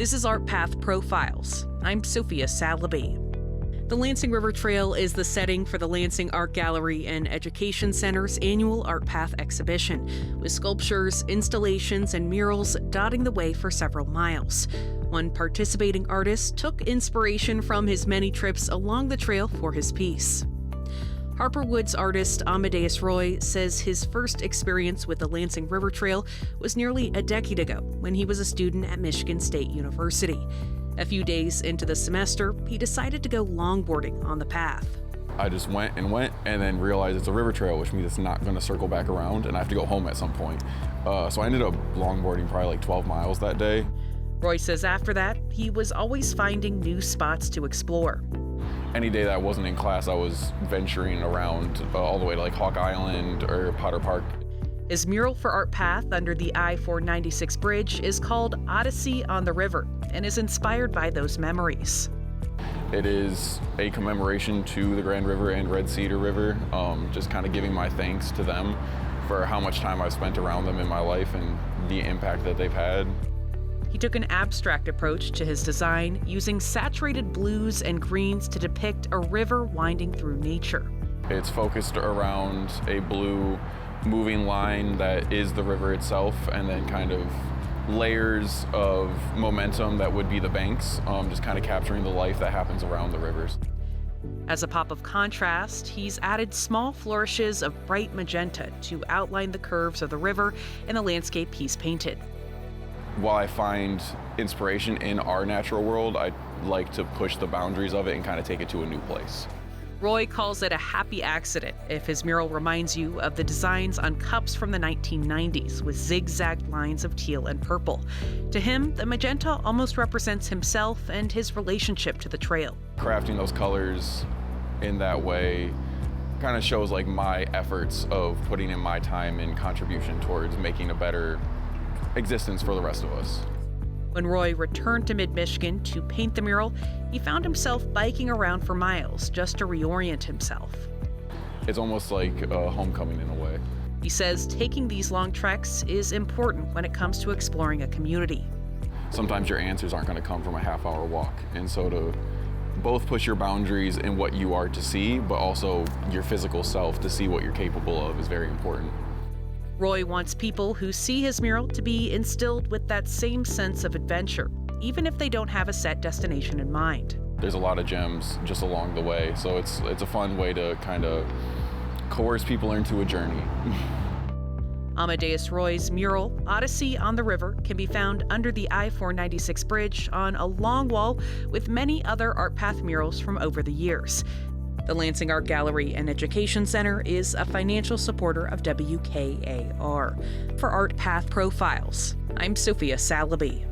This is Art Path Profiles. I'm Sophia Salaby. The Lansing River Trail is the setting for the Lansing Art Gallery and Education Center's annual Art Path exhibition, with sculptures, installations, and murals dotting the way for several miles. One participating artist took inspiration from his many trips along the trail for his piece. Harper Woods artist Amadeus Roy says his first experience with the Lansing River Trail was nearly a decade ago when he was a student at Michigan State University. A few days into the semester, he decided to go longboarding on the path. I just went, and then realized it's a river trail, which means it's not going to circle back around, and I have to go home at some point. So I ended up longboarding probably like 12 miles that day. Roy says after that, he was always finding new spots to explore. Any day that I wasn't in class, I was venturing around all the way to like Hawk Island or Potter Park. His mural for Art Path under the I-496 bridge is called Odyssey on the River and is inspired by those memories. It is a commemoration to the Grand River and Red Cedar River, just kind of giving my thanks to them for how much time I've spent around them in my life and the impact that they've had. He took an abstract approach to his design, using saturated blues and greens to depict a river winding through nature. It's focused around a blue moving line that is the river itself, and then kind of layers of momentum that would be the banks, just kind of capturing the life that happens around the rivers. As a pop of contrast, he's added small flourishes of bright magenta to outline the curves of the river and the landscape he's painted. While I find inspiration in our natural world, I like to push the boundaries of it and kind of take it to a new place. Roy calls it a happy accident if his mural reminds you of the designs on cups from the 1990s with zigzagged lines of teal and purple. To him, the magenta almost represents himself and his relationship to the trail. Crafting those colors in that way kind of shows like my efforts of putting in my time and contribution towards making a better existence for the rest of us. When Roy returned to mid-Michigan to paint the mural, he found himself biking around for miles just to reorient himself. It's almost like a homecoming in a way. He says taking these long treks is important when it comes to exploring a community. Sometimes your answers aren't going to come from a half-hour walk, and so to both push your boundaries in what you are to see, but also your physical self to see what you're capable of is very important. Roy wants people who see his mural to be instilled with that same sense of adventure, even if they don't have a set destination in mind. There's a lot of gems just along the way, so it's a fun way to kind of coerce people into a journey. Amadeus Roy's mural, Odyssey on the River, can be found under the I-496 bridge on a long wall with many other Art Path murals from over the years. The Lansing Art Gallery and Education Center is a financial supporter of WKAR. For Art Path Profiles, I'm Sophia Salaby.